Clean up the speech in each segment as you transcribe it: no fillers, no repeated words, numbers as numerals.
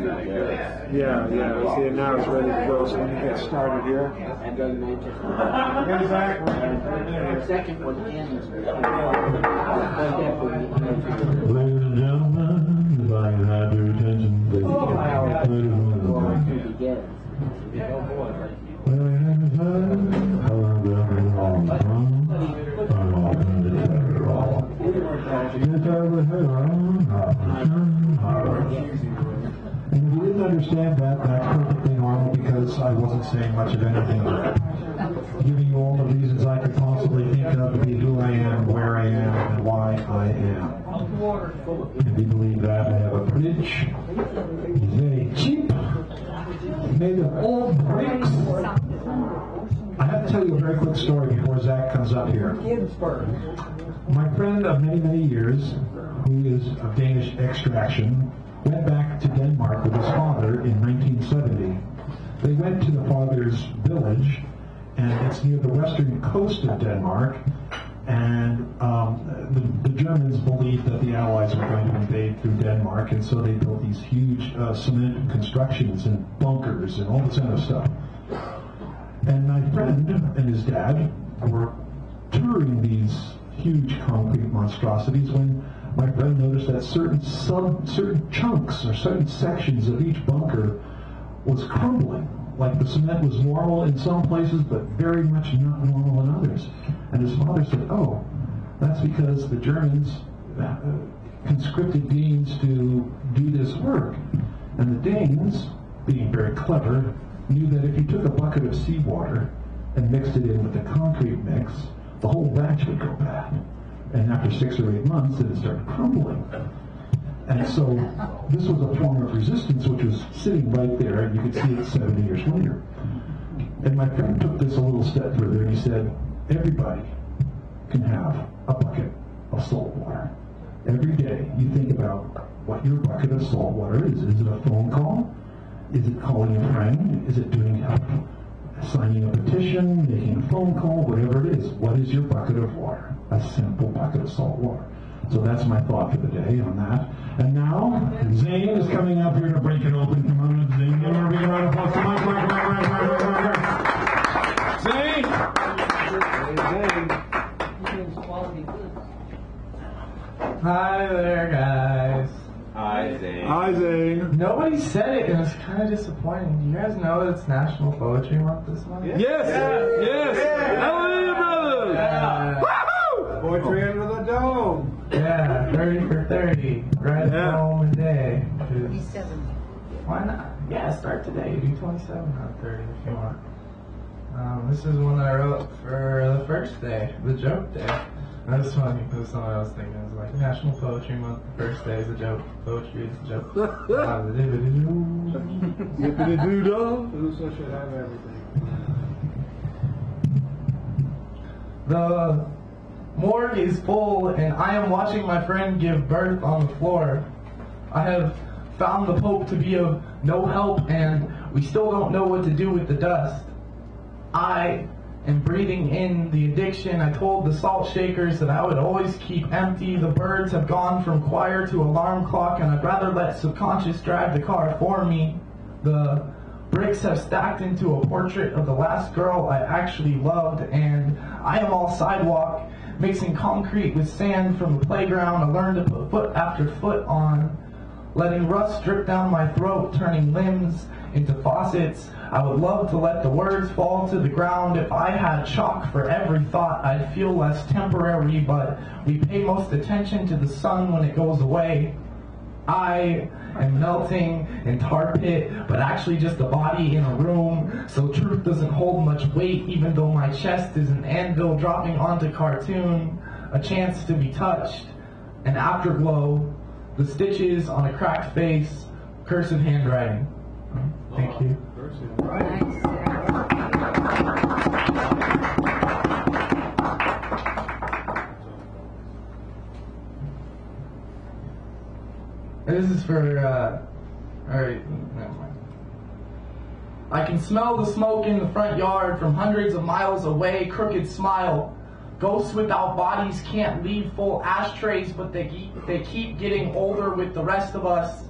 Yeah. See, now it's ready to go, so we can get started here. And then they just... Exactly. The second one ends. Ladies and gentlemen, if I can have your attention, please. And if you didn't understand that, that's perfectly normal because I wasn't saying much of anything. Giving you all the reasons I could possibly think of to be who I am, where I am, and why I am. If you believe that, I have a bridge. It's very cheap. Made of old bricks. I have to tell you a very quick story before Zach comes up here. My friend of many, many years, who is of Danish extraction, went back to Denmark with his father in 1970. They went to the father's village, and it's near the western coast of Denmark, and the Germans believed that the Allies were going to invade through Denmark, and so they built these huge cement constructions and bunkers and all this kind of stuff. And my friend and his dad were touring these huge concrete monstrosities when my friend noticed that certain chunks or certain sections of each bunker was crumbling. Like the cement was normal in some places, but very much not normal in others. And his father said, "Oh, that's because the Germans conscripted Danes to do this work." And the Danes, being very clever, knew that if you took a bucket of seawater and mixed it in with the concrete mix, the whole batch would go bad. And after 6 or 8 months, it started crumbling. And so this was a form of resistance which was sitting right there, and you could see it 70 years later. And my friend took this a little step further, and he said, everybody can have a bucket of salt water. Every day you think about what your bucket of salt water is. Is it a phone call? Is it calling a friend? Is it doing signing a petition, making a phone call, whatever it is? What is your bucket of water? A simple bucket of salt water. So that's my thought for the day on that. And now, Zane is coming up here to break it open. Come on up, Zane. Give her a big round of applause. Come on. Zane! Hi there, guys. Hi, Zane. Hi, Zane. Nobody said it, and it's kind of disappointing. Do you guys know that it's National Poetry Month this month? Yes! Hallelujah, brothers! Yeah. Woohoo! Poetry under the dome. Yeah, 30 for 30. Right home and day. 27. Why not? Yeah, start today. Do 27, not 30 if you want. This is one that I wrote for the first day, the joke day. That was funny because something I was thinking. It was like National Poetry Month, the first day is a joke. Poetry is a joke. Zippity-doo-dah. Whoso should have everything. The morgue is full, and I am watching my friend give birth on the floor. I have found the Pope to be of no help, and we still don't know what to do with the dust. I am breathing in the addiction. I told the salt shakers that I would always keep empty. The birds have gone from choir to alarm clock, and I'd rather let subconscious drive the car for me. The bricks have stacked into a portrait of the last girl I actually loved, and I am all sidewalk, mixing concrete with sand from the playground. I learned to put foot after foot on, letting rust drip down my throat, turning limbs into faucets. I would love to let the words fall to the ground. If I had chalk for every thought, I'd feel less temporary, but we pay most attention to the sun when it goes away. I am melting in tar pit, but actually just a body in a room, so truth doesn't hold much weight, even though my chest is an anvil dropping onto cartoon, a chance to be touched, an afterglow, the stitches on a cracked face, cursive handwriting. Thank you. This is for, alright, never mind. I can smell the smoke in the front yard from hundreds of miles away, crooked smile. Ghosts without bodies can't leave full ashtrays, but they keep getting older with the rest of us.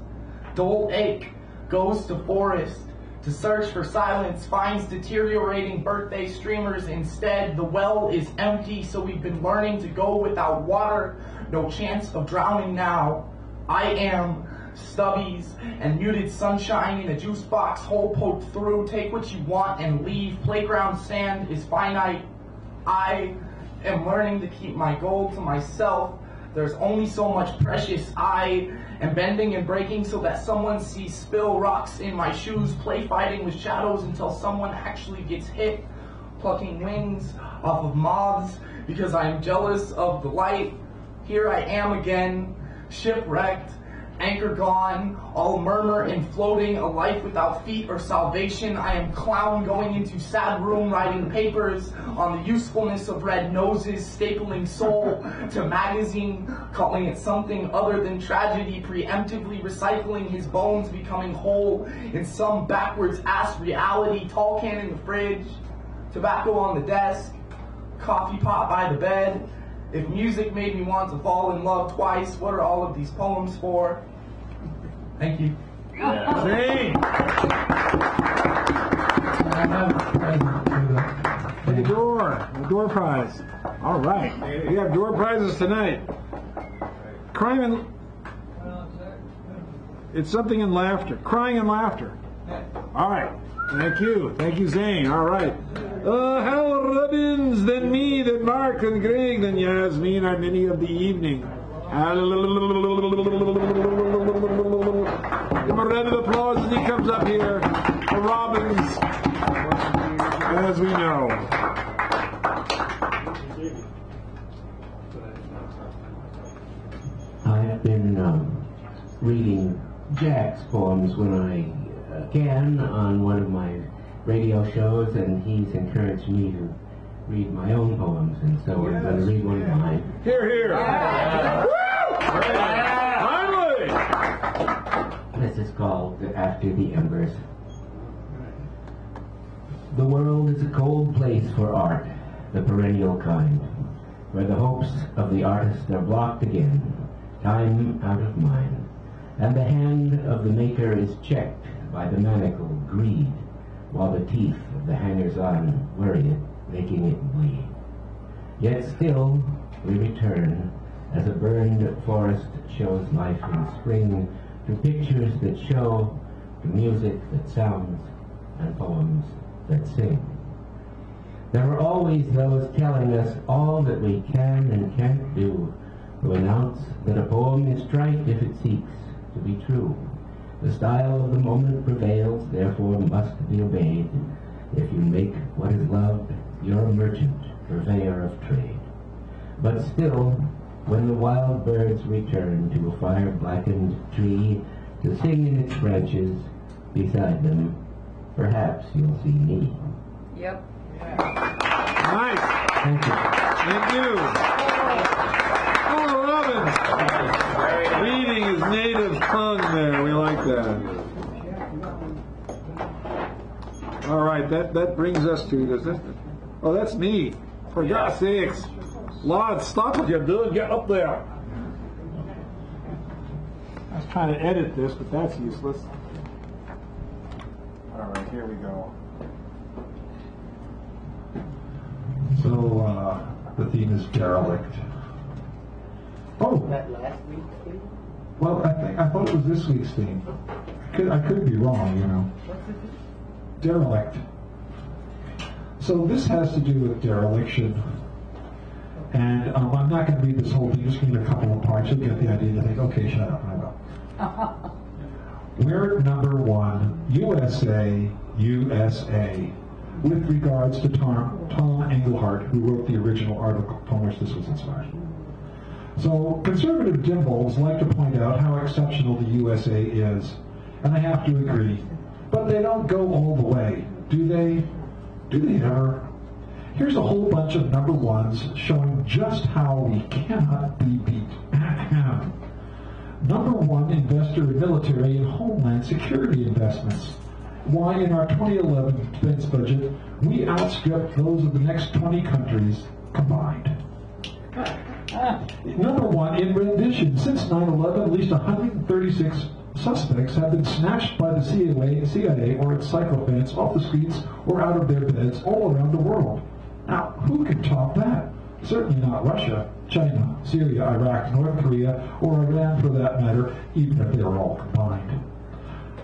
Dull ache goes to forest to search for silence, finds deteriorating birthday streamers. Instead, the well is empty, so we've been learning to go without water. No chance of drowning now. I am stubbies and muted sunshine in a juice box, hole poked through. Take what you want and leave. Playground sand is finite. I am learning to keep my goal to myself. There's only so much precious. I am bending and breaking so that someone sees spill rocks in my shoes. Play fighting with shadows until someone actually gets hit. Plucking wings off of moths because I am jealous of the light. Here I am again, shipwrecked, anchor gone, all murmur and floating, a life without feet or salvation. I am clown going into sad room, writing papers on the usefulness of red noses, stapling soul to magazine, calling it something other than tragedy, preemptively recycling his bones, becoming whole in some backwards ass reality. Tall can in the fridge, tobacco on the desk, coffee pot by the bed. If music made me want to fall in love twice, what are all of these poems for? Thank you. Zane! I have a present for The door prize. All right, we have door prizes tonight. Crime and... It's something in laughter. Crying and laughter. All right. Thank you, Zane. All right. Hal Robbins, then me, then Mark, then Greg, then Yasmin are many of the evening. Give him a round of applause as he comes up here. For Robbins, as we know. I've been reading Jack's poems when I can on one of my radio shows, and he's encouraged me to read my own poems, and so I'm going to read one of mine. Here, here. Yeah. Finally! This is called After the Embers. The world is a cold place for art, the perennial kind, where the hopes of the artist are blocked again, time out of mind, and the hand of the maker is checked by the manacle greed, while the teeth of the hangers-on worry it, making it bleed. Yet still we return, as a burned forest shows life in spring, to pictures that show, to music that sounds, and poems that sing. There are always those telling us all that we can and can't do, who announce that a poem is trite if it seeks to be true. The style of the moment prevails, therefore must be obeyed. If you make what is loved, you're a merchant, purveyor of trade. But still, when the wild birds return to a fire-blackened tree to sing in its branches, beside them, perhaps you'll see me. Yep. Nice. Thank you. Thank you. Oh, Robbins. Reading his native tongue there. We like that. All right, that brings us to this. Oh, that's me. For God's sakes. Lord, stop what you're doing. Get up there. I was trying to edit this, but that's useless. All right, here we go. So, the theme is derelict. Oh, That last week's thing? well, I thought it was this week's theme. I could be wrong, you know. Derelict. So this has to do with dereliction. And I'm not going to read this whole thing, just read a couple of parts. You'll get the idea. You think, okay, shut up, I will. We're at number 1, USA, with regards to Tom Engelhardt, who wrote the original article from which this was inspired. So, conservative dimballs like to point out how exceptional the USA is, and I have to agree. But they don't go all the way, do they? Do they ever? Here's a whole bunch of number 1s showing just how we cannot be beat. Number 1, investor in military and homeland security investments. Why in our 2011 defense budget, we outstripped those of the next 20 countries combined. Number 1, in rendition, since 9/11, at least 136 suspects have been snatched by the CIA or its sycophants off the streets or out of their beds all around the world. Now, who can top that? Certainly not Russia, China, Syria, Iraq, North Korea, or Iran for that matter, even if they were all combined.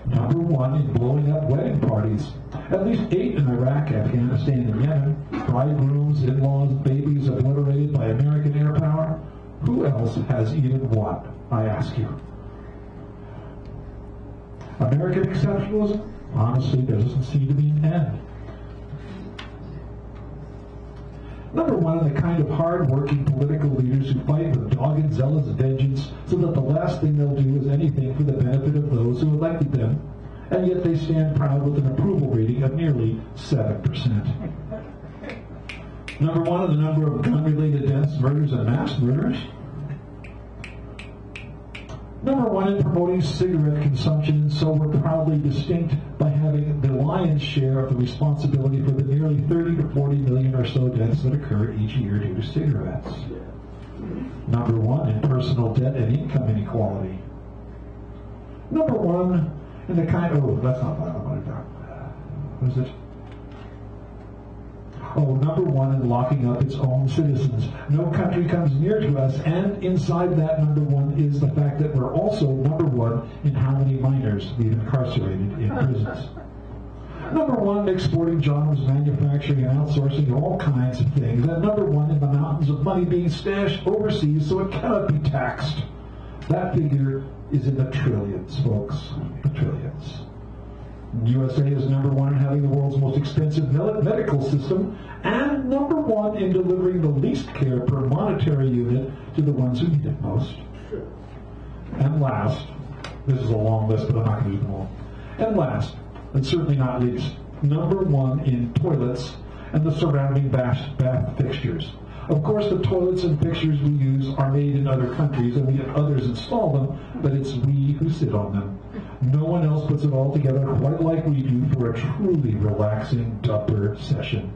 Number one in blowing up wedding parties. At least 8 in Iraq, Afghanistan, and Yemen. Bridegrooms, in-laws, babies obliterated by American air power. Who else has even one, I ask you? American exceptionalism? Honestly, there doesn't seem to be an end. Number one are the kind of hard-working political leaders who fight with dogged, zealous vengeance so that the last thing they'll do is anything for the benefit of those who elected them, and yet they stand proud with an approval rating of nearly 7%. Number one are the number of gun-related deaths, murders, and mass murders. Number one in promoting cigarette consumption, and so we're proudly distinct by having the lion's share of the responsibility for the nearly 30 to 40 million or so deaths that occur each year due to cigarettes. Number one in personal debt and income inequality. Number one in the kind of, that's not what I want to talk about. What is it? Oh, number one in locking up its own citizens. No country comes near to us, and inside that number one is the fact that we're also number one in how many minors we've incarcerated in prisons. Number one in exporting jobs, manufacturing, and outsourcing all kinds of things. And number one in the mountains of money being stashed overseas so it cannot be taxed. That figure is in the trillions, folks. The trillions. USA is number one in having the world's most expensive medical system, and number one in delivering the least care per monetary unit to the ones who need it most. And last, this is a long list, but I'm not going to do them all. And last, and certainly not least, number one in toilets and the surrounding bath fixtures. Of course, the toilets and fixtures we use are made in other countries, and we have others install them, but it's we who sit on them. No one else puts it all together quite like we do for a truly relaxing dupper session.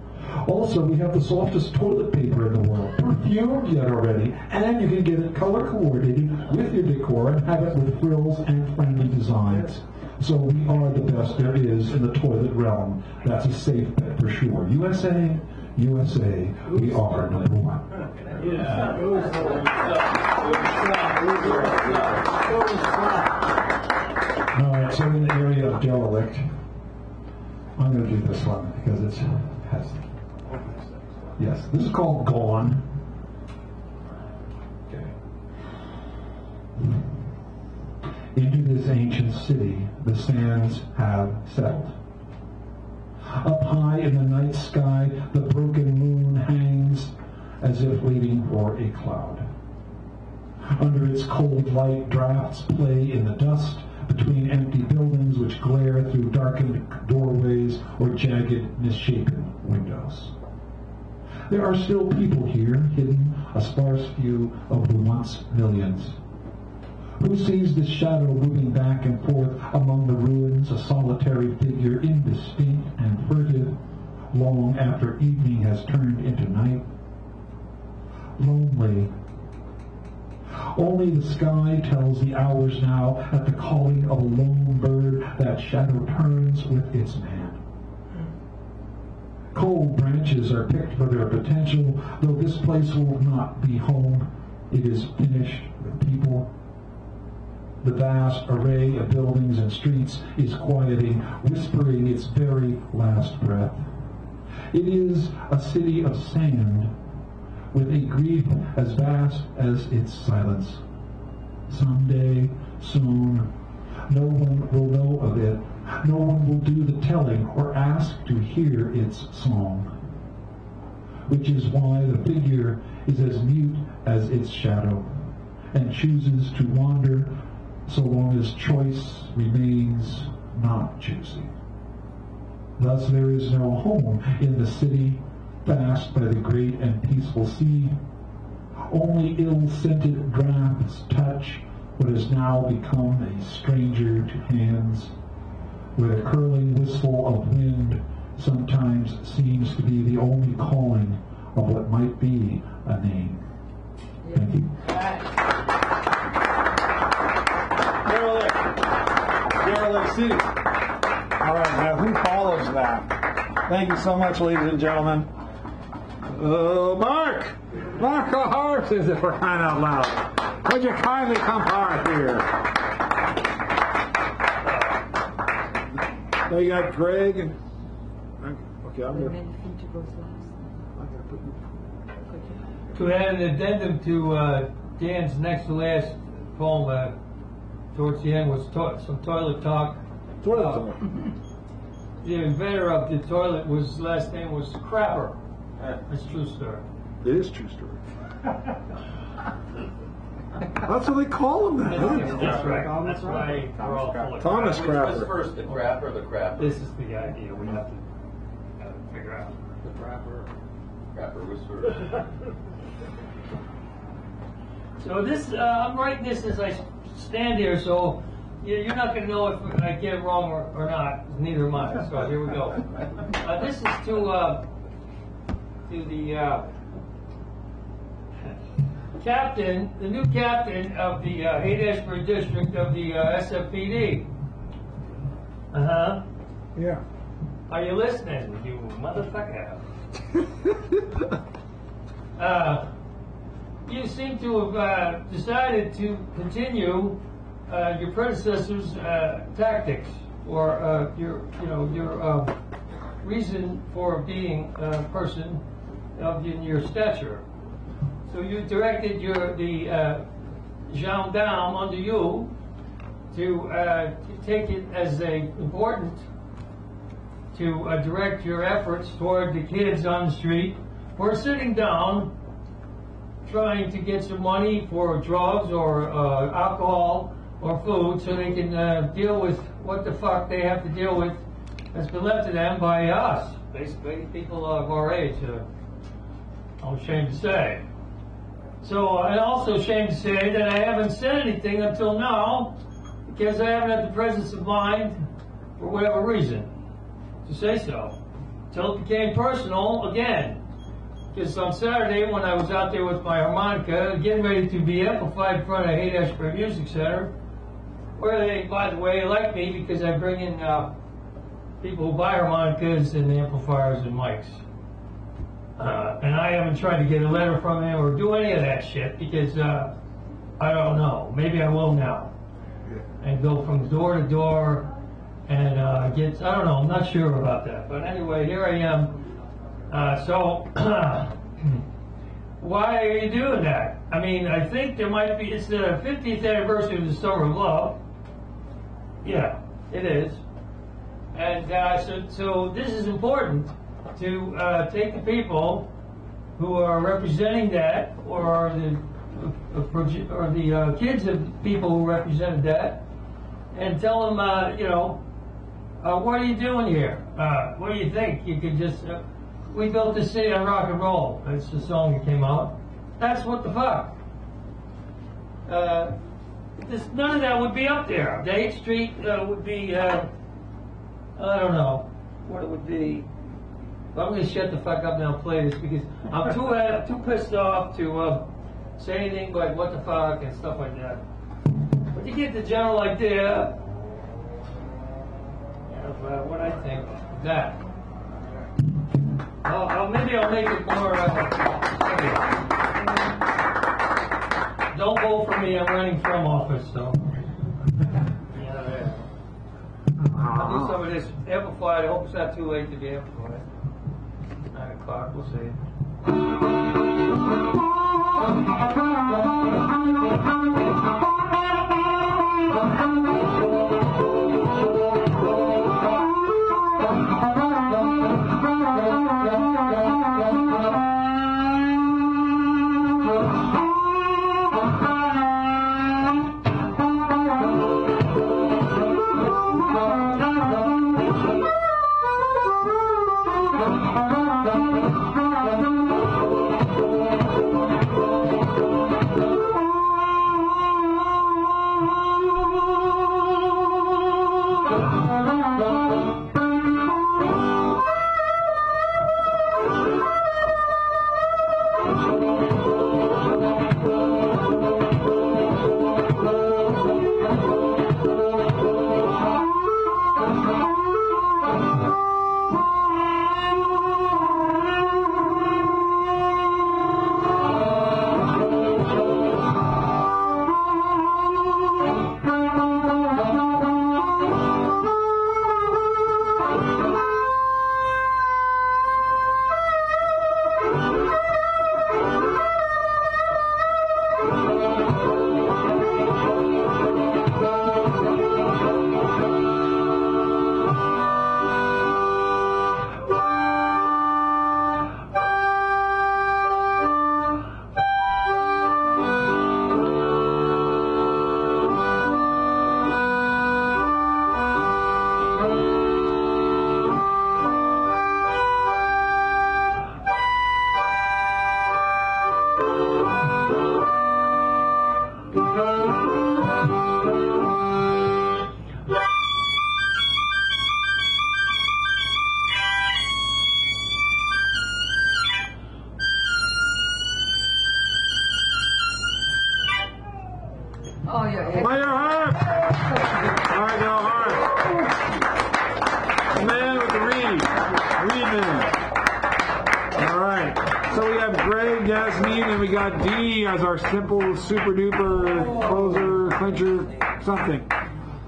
Also, we have the softest toilet paper in the world, perfumed yet already, and you can get it color coordinated with your decor and have it with frills and friendly designs. So we are the best there is in the toilet realm. That's a safe bet for sure. USA, USA, we are number one. All right, so in the area of derelict, I'm going to do this one because it has. Yes, this is called Gone. Okay. Into this ancient city, the sands have settled. Up high in the night sky, the broken moon hangs as if waiting for a cloud. Under its cold light, drafts play in the dust between empty buildings which glare through darkened doorways or jagged, misshapen windows. There are still people here, hidden, a sparse few of the once millions. Who sees the shadow moving back and forth among the ruins, a solitary figure, indistinct and furtive, long after evening has turned into night? Lonely. Only the sky tells the hours now at the calling of a lone bird that shadow turns with its man. Cold branches are picked for their potential, though this place will not be home. It is finished with people. The vast array of buildings and streets is quieting, whispering its very last breath. It is a city of sand, with a grief as vast as its silence. Someday, soon, no one will know of it. No one will do the telling or ask to hear its song. Which is why the figure is as mute as its shadow, and chooses to wander so long as choice remains not choosing. Thus there is no home in the city fast by the great and peaceful sea. Only ill-scented drafts touch what has now become a stranger to hands, where the curling whistle of wind sometimes seems to be the only calling of what might be a name. Thank you. City. All right, now who follows that? Thank you so much, ladies and gentlemen. Mark O'Hart is it, for crying out loud. Would you kindly come park here? Now you got Greg and... Okay, I'm going to... To add an addendum to Dan's next to last poem, towards the end was some toilet talk. Toilet talk. The inventor of the toilet, his last name was Crapper. That's a true story. It is a true story. That's what they call him. That's right. That's why we're all full of Thomas crap. Crapper. What's first, the crap or the crapper? This is the idea we have to figure out. The crapper. Crapper was first. So this, I'm writing this as I stand here, so you're not going to know if I get it wrong or not. Neither am I. So here we go. This is to the captain, the new captain of the Haight-Ashbury district of the SFPD. Yeah. Are you listening, you motherfucker? You seem to have decided to continue your predecessor's tactics, or your reason for being a person of your stature. So you directed the gendarme under you to take it as important to direct your efforts toward the kids on the street who are sitting down trying to get some money for drugs or alcohol or food so they can deal with what the fuck they have to deal with that's been left to them by us, basically, people of our age, I'm ashamed to say. So I'm also ashamed to say that I haven't said anything until now because I haven't had the presence of mind, for whatever reason, to say so. Until it became personal again. Because on Saturday, when I was out there with my harmonica, getting ready to be amplified in front of Haight-Ashbury Music Center, where they, by the way, like me because I bring in people who buy harmonicas and amplifiers and mics. And I haven't tried to get a letter from him or do any of that shit because I don't know. Maybe I will now. And go from door to door and get, I don't know, I'm not sure about that. But anyway, here I am. So, why are you doing that? I mean, I think there might be, it's the 50th anniversary of the Summer of Love. Yeah, it is. And so this is important to take the people who are representing that, or the kids of people who represented that, and tell them, what are you doing here? What do you think? You could just, we built this city on rock and roll. That's the song that came out. That's what the fuck. None of that would be up there. The 8th Street would be, I don't know what it would be. But I'm going to shut the fuck up now and play this because I'm too pissed off to say anything like what the fuck and stuff like that. But you get the general idea of what I think of that. Maybe I'll make it more. Don't vote for me. I'm running from office, so. I'll do some of this amplified. I hope it's not too late to be amplified. 9 o'clock. We'll see. Play your harp. All right, go harp. The man with the reed. Reed man. All right. So we have Greg, Yasmin, and we got D as our simple, super duper closer, clincher, something.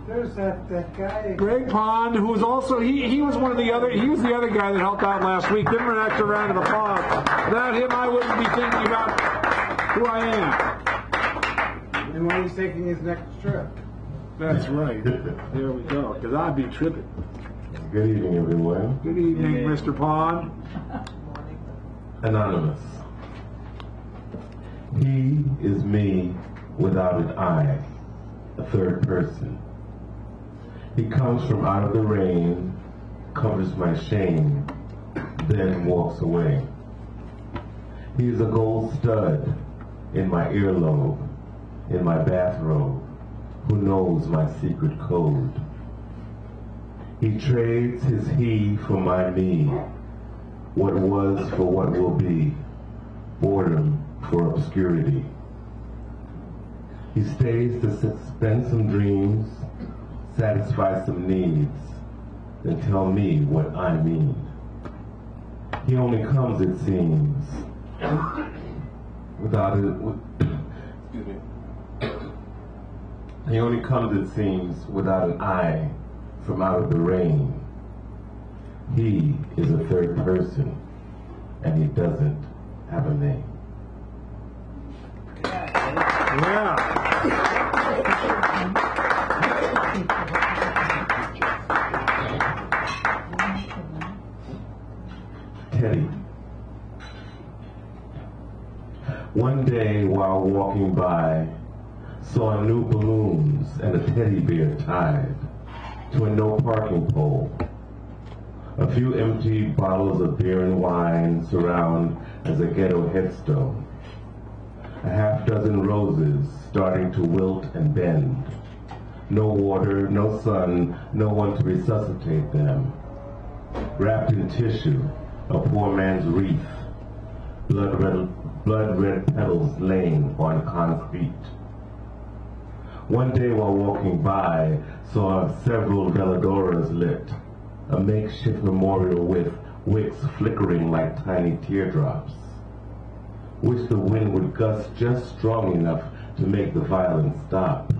There's that guy. Greg Pond, who was also he was one of the other he was the other guy that helped out last week. Give him an extra round of applause. Without him, I wouldn't be thinking about who I am. And when he's taking his next trip. That's right. There we go. Because I'd be tripping. Good evening, everyone. Good evening, Mr. Pond. Anonymous. He is me without an I, a third person. He comes from out of the rain, covers my shame, then walks away. He is a gold stud in my earlobe, in my bathrobe, who knows my secret code. He trades his he for my me, what was for what will be, boredom for obscurity. He stays to suspend some dreams, satisfy some needs, then tell me what I mean. He only comes, it seems, without it. Excuse me. He only comes, it seems, without an I from out of the rain. He is a third person, and he doesn't have a name. Yeah. Teddy. One day while walking by, saw new balloons and a teddy bear tied to a no parking pole. A few empty bottles of beer and wine surround as a ghetto headstone. A half dozen roses starting to wilt and bend. No water, no sun, no one to resuscitate them. Wrapped in tissue, a poor man's wreath. Blood red petals laying on concrete. One day while walking by, saw several veladoras lit, a makeshift memorial with wicks flickering like tiny teardrops. Wish the wind would gust just strong enough to make the violence stop.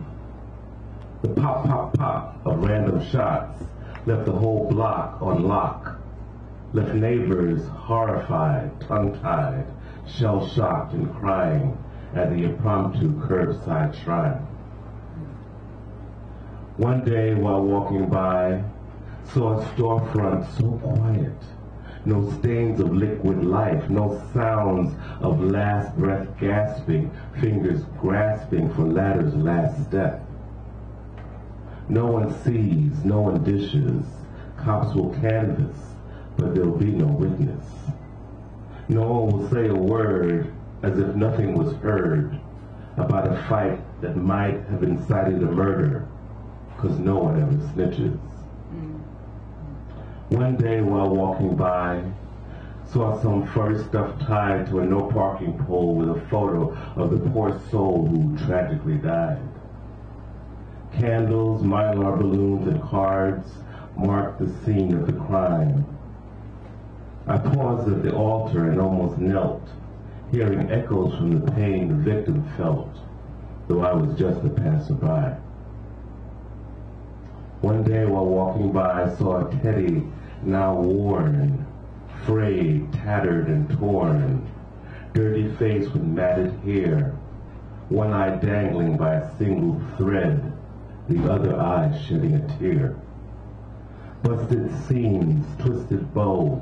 The pop, pop, pop of random shots left the whole block on lock, left neighbors horrified, tongue-tied, shell-shocked and crying at the impromptu curbside shrine. One day while walking by, saw a storefront so quiet, no stains of liquid life, no sounds of last breath gasping, fingers grasping for ladder's last step. No one sees, no one dishes, cops will canvass, but there'll be no witness. No one will say a word as if nothing was heard about a fight that might have incited a murder, 'cause no one ever snitches. One day while walking by, saw some furry stuff tied to a no parking pole with a photo of the poor soul who tragically died. Candles, mylar balloons, and cards marked the scene of the crime. I paused at the altar and almost knelt, hearing echoes from the pain the victim felt, though I was just a passerby. One day while walking by, I saw a teddy now worn, frayed, tattered, and torn, dirty face with matted hair, one eye dangling by a single thread, the other eye shedding a tear. Busted seams, twisted bow,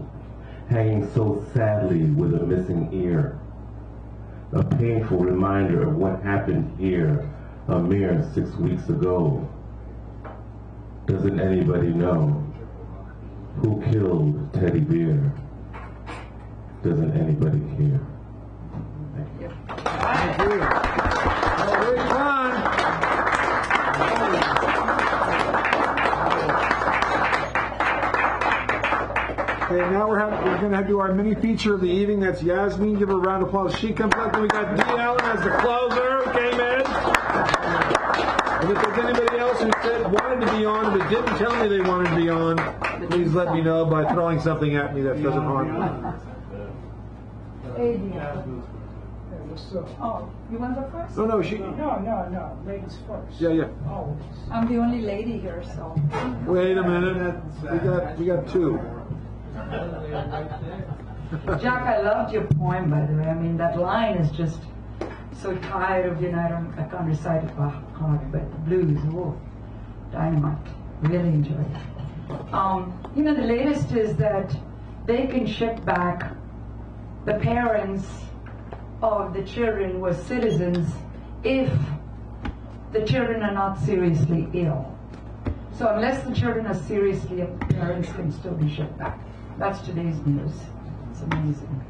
hanging so sadly with a missing ear. A painful reminder of what happened here a mere 6 weeks ago. Doesn't anybody know who killed Teddy Bear? Doesn't anybody care? Thank you. Thank you. Well, very fun. Okay, now we're going to do our mini feature of the evening. That's Yasmin. Give her a round of applause. She comes up, and we got D. Allen as the closer. Came in. And if there's anybody else who said wanted to be on but didn't tell me they wanted to be on, please let me know by throwing something at me that doesn't harm me. Oh, you want to go first? No, she. No. Ladies first. Yeah. Always. I'm the only lady here, so. Wait a minute. We got two. Jack, I loved your poem, by the way. I mean, that line is just so tired of, I can't recite it by heart, but the blues, oh, dynamite. Really enjoyed it. The latest is that they can ship back the parents of the children were citizens if the children are not seriously ill. So unless the children are seriously ill, parents can still be shipped back. That's today's news. It's amazing.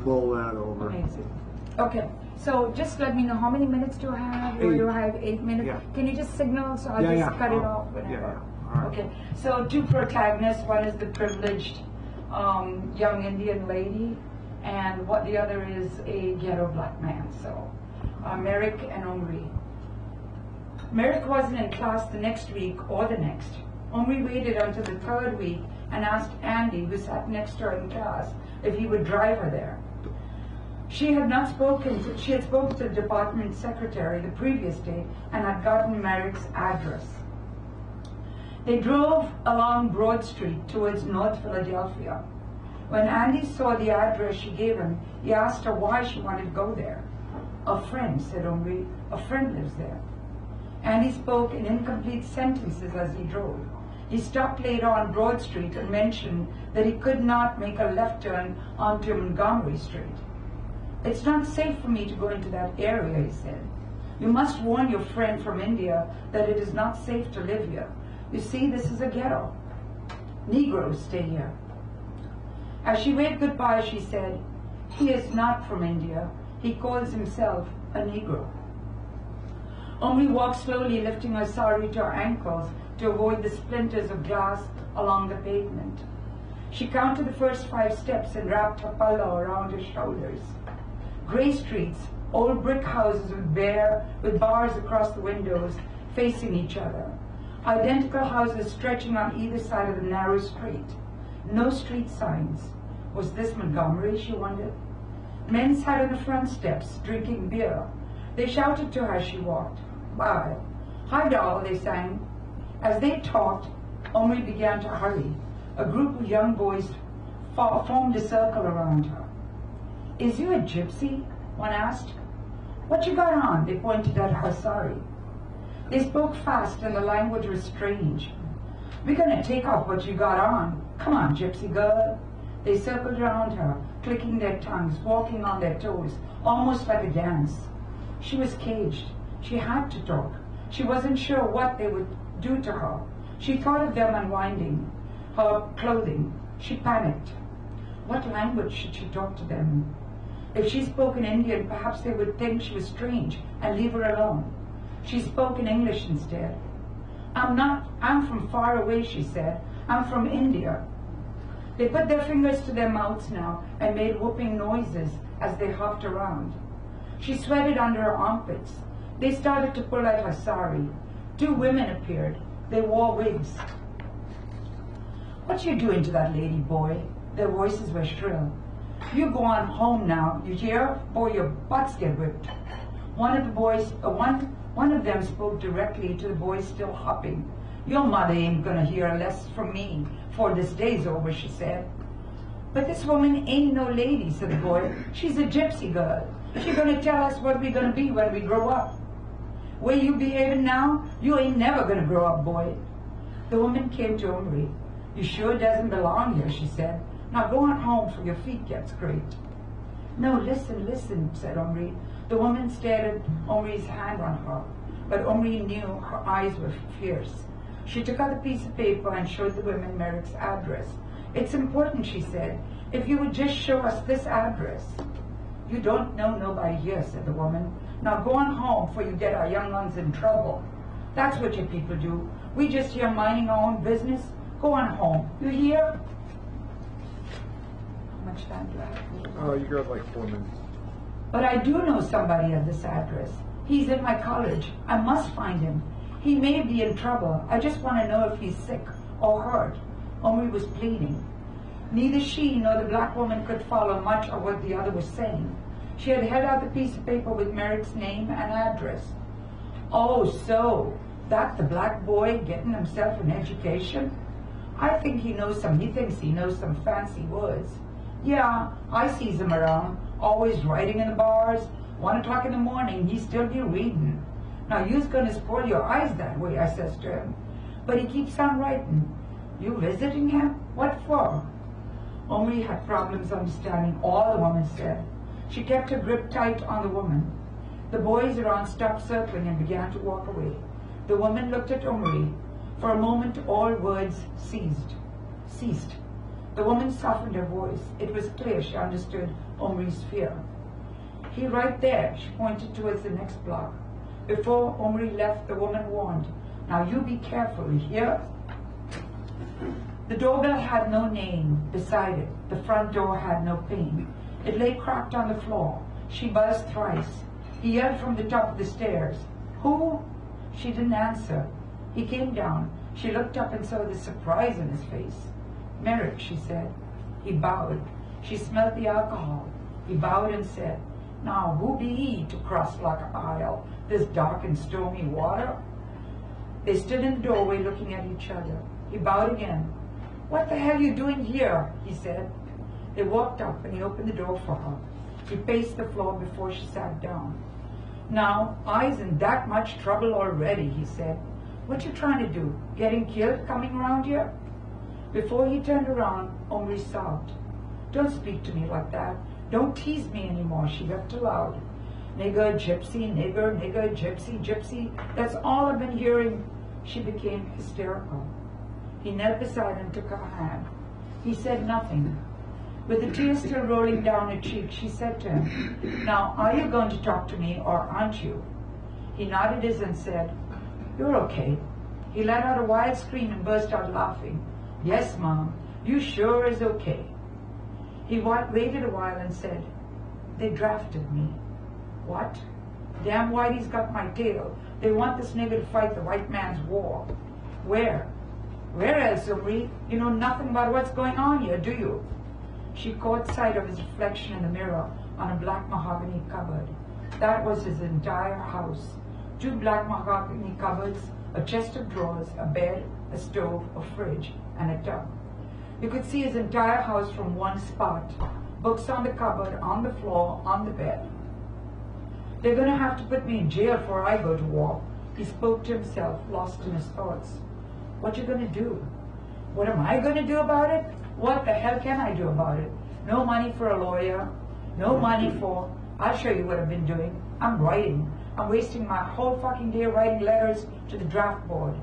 Roll that over. Amazing. Okay, so just let me know how many minutes do I have? Or do I have 8 minutes? Yeah. Can you just signal so I'll just cut it off whenever? Yeah. All right. Okay, so two protagonists. One is the privileged young Indian lady, and the other is a ghetto black man. So, Merrick and Omri. Merrick wasn't in class the next week or the next. Omri waited until the third week and asked Andy, who sat next to her in class, if he would drive her there. She had spoken to the department secretary the previous day and had gotten Merrick's address. They drove along Broad Street towards North Philadelphia. When Andy saw the address she gave him, he asked her why she wanted to go there. A friend, said Omri. A friend lives there. Andy spoke in incomplete sentences as he drove. He stopped later on Broad Street and mentioned that he could not make a left turn onto Montgomery Street. It's not safe for me to go into that area, he said. You must warn your friend from India that it is not safe to live here. You see, this is a ghetto. Negroes stay here. As she waved goodbye, she said, he is not from India. He calls himself a Negro. Omri walked slowly, lifting her sari to her ankles to avoid the splinters of glass along the pavement. She counted the first 5 steps and wrapped her palla around her shoulders. Gray streets, old brick houses with bars across the windows facing each other. Identical houses stretching on either side of the narrow street. No street signs. Was this Montgomery, she wondered? Men sat on the front steps, drinking beer. They shouted to her as she walked by. Hi, doll, they sang. As they talked, Omri began to hurry. A group of young boys formed a circle around her. Is you a gypsy? One asked. What you got on? They pointed at her sari. They spoke fast and the language was strange. We're going to take off what you got on. Come on, gypsy girl. They circled around her, clicking their tongues, walking on their toes, almost like a dance. She was caged. She had to talk. She wasn't sure what they would do to her. She thought of them unwinding her clothing. She panicked. What language should she talk to them? If she spoke in Indian, perhaps they would think she was strange and leave her alone. She spoke in English instead. I'm from far away, she said. I'm from India. They put their fingers to their mouths now and made whooping noises as they hopped around. She sweated under her armpits. They started to pull at her sari. 2 women appeared. They wore wigs. What you doing to that lady, boy? Their voices were shrill. You go on home now, you hear? Boy, your butts get whipped. One of them spoke directly to the boys still hopping. Your mother ain't gonna hear less from me before this day's over, she said. But this woman ain't no lady, said the boy. She's a gypsy girl. She's gonna tell us what we're gonna be when we grow up. Way you behaving now, you ain't never gonna grow up, boy. The woman came to Omri. You sure doesn't belong here, she said. Now go on home for your feet get scraped. No, listen, said Omri. The woman stared at Omri's hand on her, but Omri knew her eyes were fierce. She took out a piece of paper and showed the women Merrick's address. It's important, she said. If you would just show us this address. You don't know nobody here, said the woman. Now go on home before you get our young ones in trouble. That's what you people do. We just here minding our own business. Go on home. You hear? How much time do I have? You got like 4 minutes. But I do know somebody at this address. He's in my college. I must find him. He may be in trouble. I just want to know if he's sick or hurt. Omri was pleading. Neither she nor the black woman could follow much of what the other was saying. She had held out the piece of paper with Merrick's name and address. Oh, so that's the black boy getting himself an education? I think he thinks he knows some fancy words. Yeah, I sees him around, always writing in the bars. 1 o'clock in the morning, he still be reading. Now, you's gonna spoil your eyes that way, I says to him. But he keeps on writing. You visiting him? What for? Omri had problems understanding all the woman said. She kept her grip tight on the woman. The boys around stopped circling and began to walk away. The woman looked at Omri. For a moment, all words ceased. The woman softened her voice. It was clear she understood Omri's fear. He right there, she pointed towards the next block. Before Omri left, the woman warned, now you be careful, you hear? The doorbell had no name beside it. The front door had no pane. It lay cracked on the floor. She buzzed thrice. He yelled from the top of the stairs, who? She didn't answer. He came down. She looked up and saw the surprise in his face. Merrick, she said. He bowed. She smelled the alcohol. He bowed and said, now who be he to cross like an aisle, this dark and stormy water? They stood in the doorway looking at each other. He bowed again. What the hell you doing here? He said. They walked up and he opened the door for her. He paced the floor before she sat down. Now, I's in that much trouble already, he said. What you trying to do? Getting killed coming around here? Before he turned around, Omri sobbed. Don't speak to me like that. Don't tease me anymore, she wept aloud. Nigger, gypsy, nigger, nigger, gypsy, gypsy. That's all I've been hearing. She became hysterical. He knelt beside her and took her hand. He said nothing. With the tears still rolling down her cheek, she said to him, now, are you going to talk to me or aren't you? He nodded his and said, you're okay. He let out a wild scream and burst out laughing. Yes, Mom, you sure is okay. He waited a while and said, they drafted me. What? Damn Whitey's got my tail. They want this nigger to fight the white man's war. Where? Where else, Omri? You know nothing about what's going on here, do you? She caught sight of his reflection in the mirror on a black mahogany cupboard. That was his entire house. 2 black mahogany cupboards, a chest of drawers, a bed, a stove, a fridge, and a tub. You could see his entire house from one spot. Books on the cupboard, on the floor, on the bed. They're going to have to put me in jail before I go to war. He spoke to himself, lost in his thoughts. What you going to do? What am I going to do about it? What the hell can I do about it? No money for a lawyer. No money for... I'll show you what I've been doing. I'm writing. I'm wasting my whole fucking day writing letters to the draft board.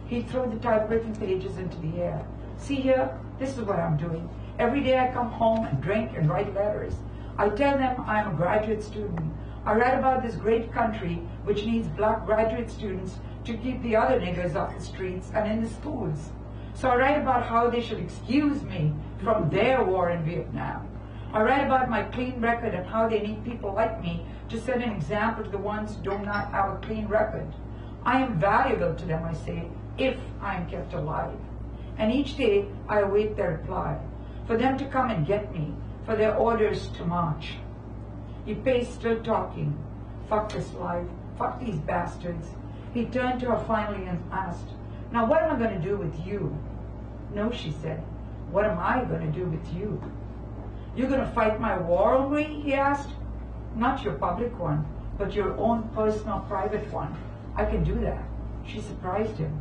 He'd throw the typewritten pages into the air. See here? This is what I'm doing. Every day I come home and drink and write letters. I tell them I'm a graduate student. I write about this great country which needs black graduate students to keep the other niggers off the streets and in the schools. So I write about how they should excuse me from their war in Vietnam. I write about my clean record and how they need people like me to set an example to the ones who do not have a clean record. I am valuable to them, I say, if I am kept alive. And each day I await their reply, for them to come and get me, for their orders to march. He paced, still talking. Fuck this life, fuck these bastards. He turned to her finally and asked, now what am I going to do with you? No, she said. What am I going to do with you? You're going to fight my war, Omri? He asked. Not your public one, but your own personal, private one. I can do that. She surprised him.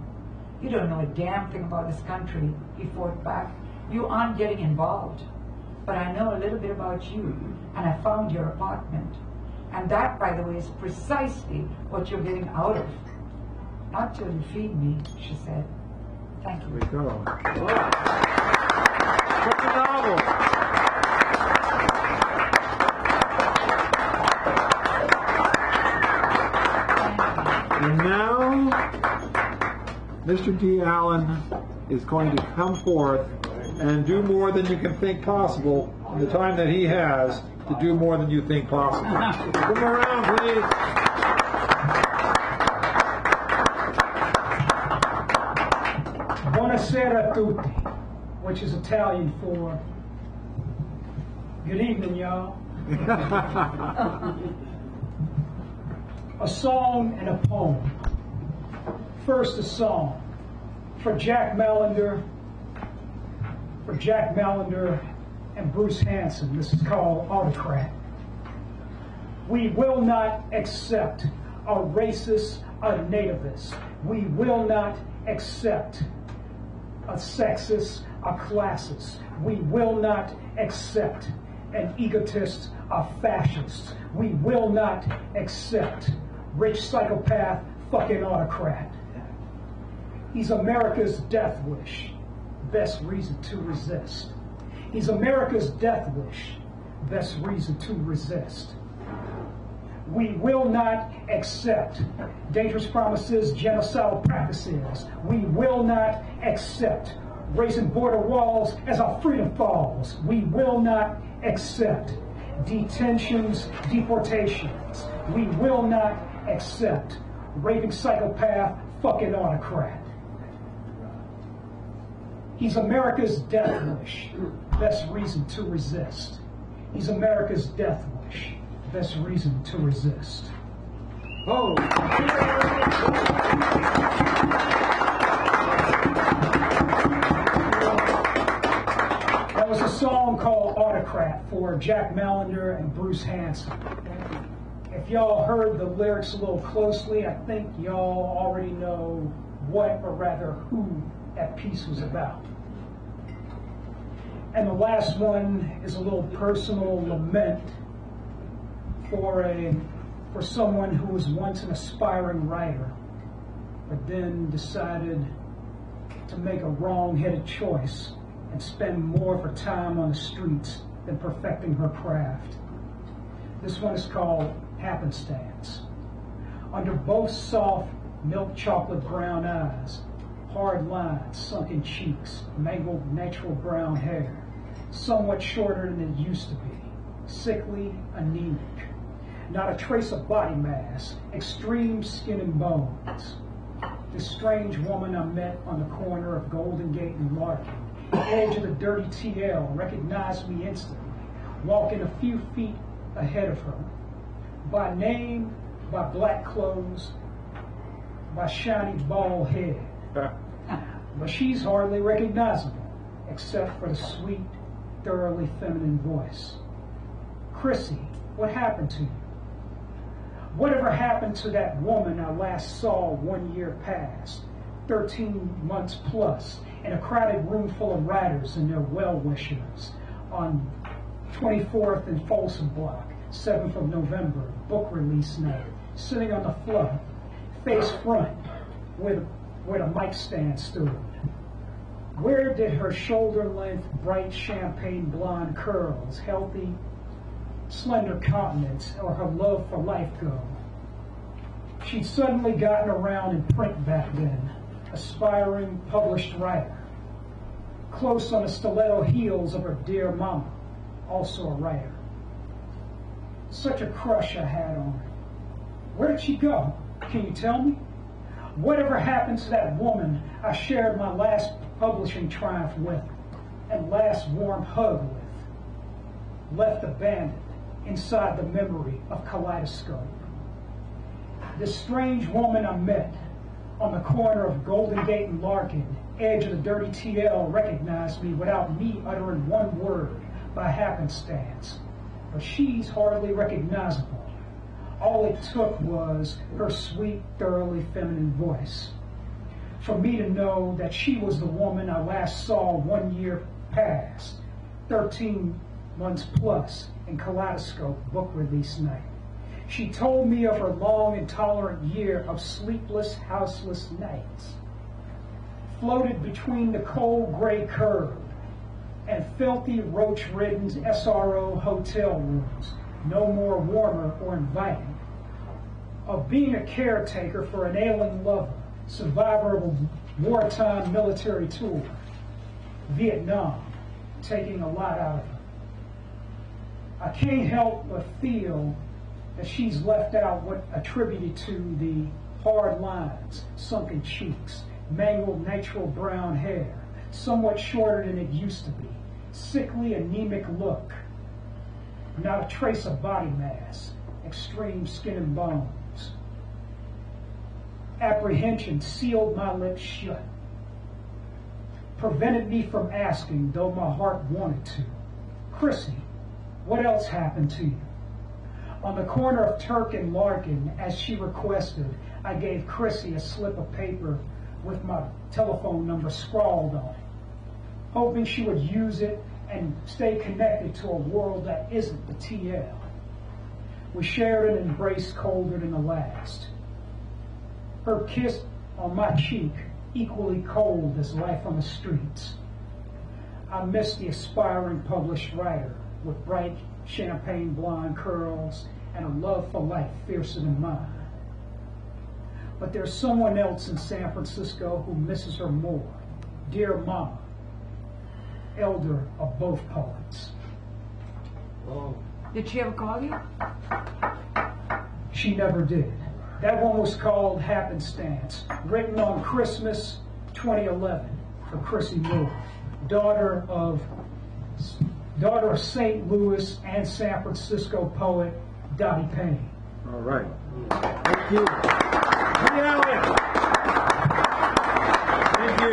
You don't know a damn thing about this country, he fought back. You aren't getting involved. But I know a little bit about you, and I found your apartment. And that, by the way, is precisely what you're getting out of. Not till you feed me, she said. Thank you. There we go. What's the novel? And now, Mr. D. Allen is going to come forth and do more than you can think possible in the time that he has to do more than you think possible. Come around, please. Buonasera a tutti, which is Italian for good evening, y'all. A song and a poem. First, a song for Jack Mallender and Bruce Hanson. This is called Autocrat. We will not accept a racist, a nativist. We will not accept a sexist, a classist. We will not accept an egotist, a fascist. We will not accept rich psychopath, fucking autocrat. He's America's death wish. Best reason to resist. He's America's death wish. Best reason to resist. We will not accept dangerous promises, genocidal practices. We will not accept raising border walls as our freedom falls. We will not accept detentions, deportations. We will not accept raving psychopath, fucking autocrat. He's America's death wish. Best reason to resist. He's America's death wish. Best reason to resist. Oh. That was a song called Autocrat for Jack Mallender and Bruce Hanson. If y'all heard the lyrics a little closely, I think y'all already know what, or rather who, that piece was about. And the last one is a little personal lament for someone who was once an aspiring writer, but then decided to make a wrong-headed choice and spend more of her time on the streets than perfecting her craft. This one is called Happenstance. Under both soft milk chocolate brown eyes, hard lines, sunken cheeks, mangled natural brown hair, somewhat shorter than it used to be, sickly, anemic, not a trace of body mass, extreme skin and bones. This strange woman I met on the corner of Golden Gate and Larkin, edge of the dirty TL, recognized me instantly, walking a few feet ahead of her. By name, by black clothes, by shiny bald head. But she's hardly recognizable, except for the sweet, thoroughly feminine voice. Chrissy, what happened to you? Whatever happened to that woman I last saw 1 year past, 13 months plus, in a crowded room full of writers and their well-wishers on 24th and Folsom Block, 7th of November, book release night, sitting on the floor, face front, where the mic stand stood. Where did her shoulder-length, bright champagne blonde curls, healthy, slender countenance, or her love for life go? She'd suddenly gotten around in print back then, aspiring published writer, close on the stiletto heels of her dear mama, also a writer. Such a crush I had on her. Where did she go? Can you tell me? Whatever happened to that woman I shared my last publishing triumph with and last warm hug with, left abandoned inside the memory of Kaleidoscope. This strange woman I met on the corner of Golden Gate and Larkin, edge of the dirty TL, recognized me without me uttering one word by happenstance. But she's hardly recognizable. All it took was her sweet, thoroughly feminine voice for me to know that she was the woman I last saw 1 year past, 13 months plus, in Kaleidoscope book release night. She told me of her long, intolerant year of sleepless, houseless nights, floated between the cold gray curb and filthy, roach-ridden SRO hotel rooms, no more warmer or inviting, of being a caretaker for an ailing lover, survivor of a wartime military tour, Vietnam, taking a lot out of her. I can't help but feel that she's left out what attributed to the hard lines, sunken cheeks, mangled natural brown hair, somewhat shorter than it used to be, sickly, anemic look, not a trace of body mass, extreme skin and bones. Apprehension sealed my lips shut, prevented me from asking, though my heart wanted to. Chrissy, what else happened to you? On the corner of Turk and Larkin, as she requested, I gave Chrissy a slip of paper with my telephone number scrawled on it, hoping she would use it and stay connected to a world that isn't the TL. We shared an embrace colder than the last. Her kiss on my cheek, equally cold as life on the streets. I miss the aspiring published writer with bright champagne blonde curls and a love for life fiercer than mine. But there's someone else in San Francisco who misses her more. Dear Mama, elder of both poets. Did she ever call you? She never did. That one was called Happenstance, written on Christmas 2011 for Chrissy Moore, daughter of St. Louis and San Francisco poet Dottie Payne. All right. Thank you. Allen. Thank you.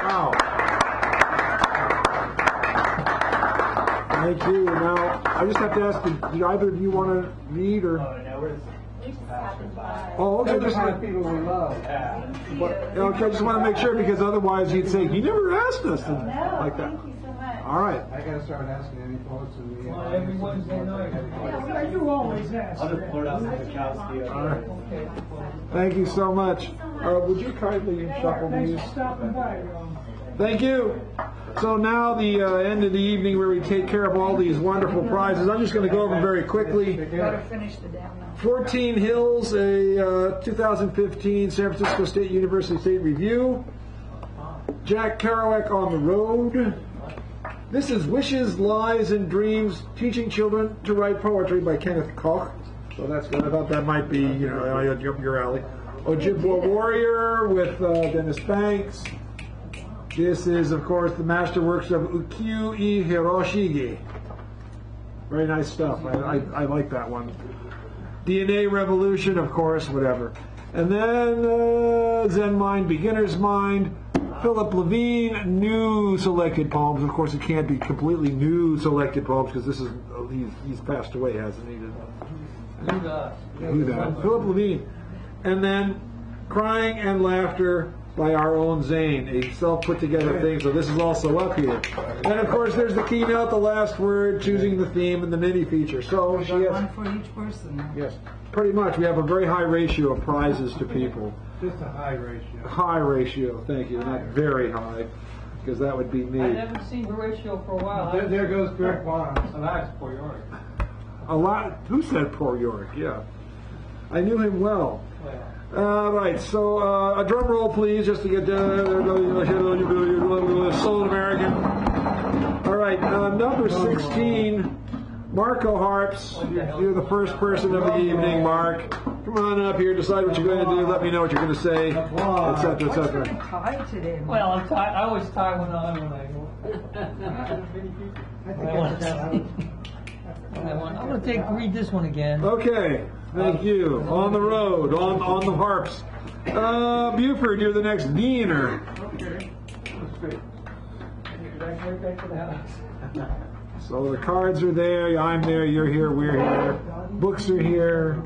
Wow. Thank you. Now, I just have to ask, do either of you want to read or? Oh, okay. Just people we love. okay, I just want to make sure because otherwise you'd say, you never asked us to, like that. Thank you so much. All right. I gotta start asking any poets in the every Wednesday night. I do always ask. Thank you so much. Would you kindly shuffle Thanks these? for stopping by. Thank you. So now the end of the evening where we take care of all these wonderful prizes. I'm just going to go over them very quickly. Gotta finish the damn now. 14 Hills, a 2015 San Francisco State University State Review. Jack Kerouac on the Road. This is Wishes, Lies, and Dreams, Teaching Children to Write Poetry by Kenneth Koch. So that's good. I thought that might be, up your alley. Ojibwa Warrior with Dennis Banks. This is, of course, the masterworks of Ukiyo-e Hiroshige. Very nice stuff. I like that one. DNA Revolution, of course, whatever. And then Zen Mind, Beginner's Mind. Philip Levine, new selected poems. Of course, it can't be completely new selected poems because this is he's passed away, hasn't he? Who that? Philip Levine. And then Crying and Laughter by our own Zane, a self-put-together thing. So this is also up here. And of course, there's the keynote, the last word, choosing the theme, and the mini feature. So she has, one for each person. yes, pretty much. We have a very high ratio of prizes to people. Just a high ratio. High ratio, thank you, not very high, because that would be me. I haven't seen the ratio for a while. There goes Greg Juan. So that's poor York. A lot. Who said poor York? Yeah, I knew him well. Right. So a drum roll, please, just to get Soul American. All right. Number 16. Marco Harps, you're the first person of the evening, Mark. Come on up here, decide what you're going to do, let me know what you're going to say, etc., etc. Tired today. Well, I'm tired. I always tired when I I'm going to read this one again. Okay, thank you. On the road, on the harps. Buford, you're the next deaner. Okay. That's great. Back to the house. So the cards are there, I'm there, you're here, we're here. Books are here.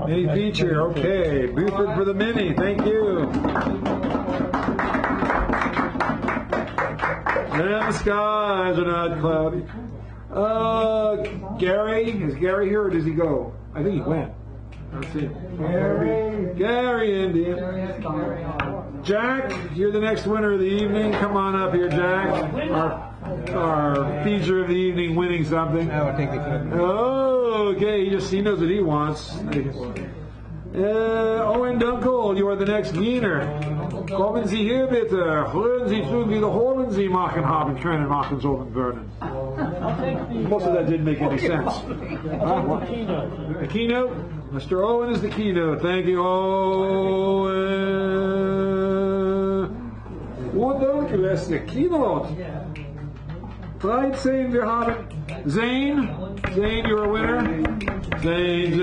Mini feature, okay. Buford for the mini, thank you. And the skies are not cloudy. Gary, is Gary here or does he go? I think he went. Let's see. Gary Indian. Jack, you're the next winner of the evening. Come on up here, Jack. Our feature of the evening, winning something. I would take the clip. Oh, okay. He knows what he wants. Owen Dunkel, you are the next gainer. Kommen Sie hier bitte. Hören Sie zu, wiederholen Sie machen haben können, machen sollen würden. Most of that didn't make any sense. Huh? What? The keynote? Mr. Owen is the keynote. Thank you, Owen. What dank u, is the keynote. 13 wir haben Zane. Zane, you're a winner. Zane.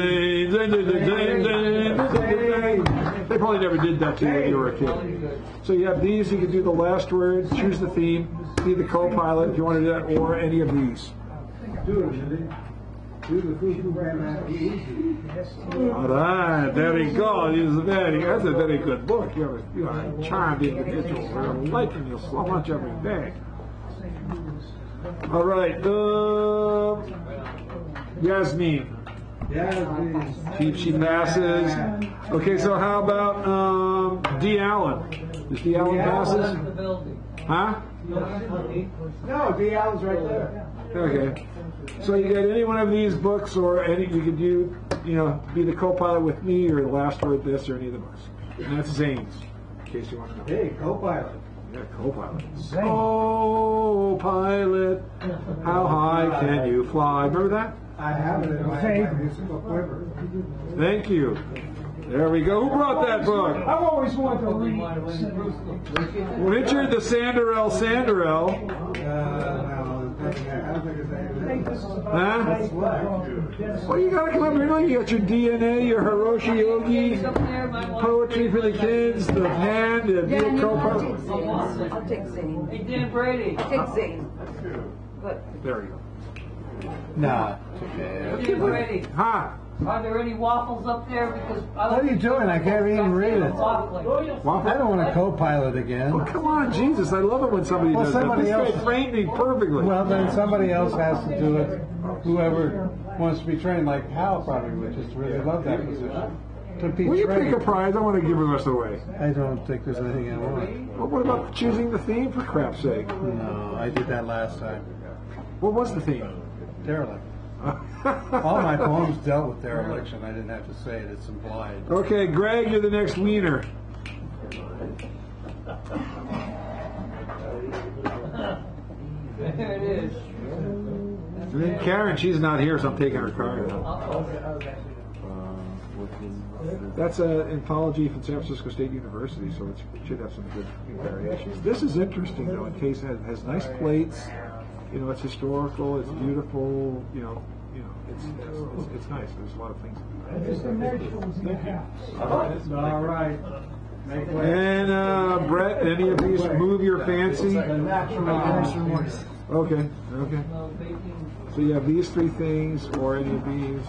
They probably never did that to you when you were a kid. So you have these, you can do the last word, choose the theme, be the co-pilot if you want to do that, or any of these. Alright, there you go. That's a very good book. You are a charmed individual. We're liking you so much every day. Alright, Yasmin. She passes. Okay, so how about D. Allen? Does D. Allen passes? Huh? No, D. Allen's right there. Okay. So you get any one of these books, or any you could do, be the co-pilot with me, or the last word this, or any of the books. And that's Zane's, in case you want to know. Hey, co-pilot. Yeah, co-pilot. Co-pilot, how high can you fly? Remember that? I have it in my musical quiver. Thank you. There we go. Who brought that book? I've always wanted to read. Richard the Sanderell. Huh? Well, you gotta come up here. You got your DNA, your Hiroshi Yogi, poetry for the kids, the hand, the co-pilot. I'll take Zane. Hey, Dan Brady. I'll take Zane. Good. There you go. Nah. Dan Brady. Huh? Are there any waffles up there? Because What are you doing? I can't even read it. Waffle? I don't want to co-pilot again. Oh, come on, Jesus. I love it when somebody does that. somebody This guy else- framed me perfectly. Well, then somebody else has to do it. Whoever wants to be trained, like Hal probably would just really love that position. To be Will you trained. pick a prize? I want to give the rest away. I don't think there's anything I want. Well, what about choosing the theme, for crap's sake? No, I did that last time. What was the theme? Derelict. All my poems dealt with dereliction. I didn't have to say it. It's implied. Okay, Greg, you're the next wiener. There it is. And then Karen, she's not here, so I'm taking her card. That's an anthology from San Francisco State University, so it should have some good variations. This is interesting, though, in case it has nice plates. It's historical, it's beautiful, it's nice. There's a lot of things. All right. Make way. And Brett, any of these move your fancy? Okay. So you have these three things, or any of these.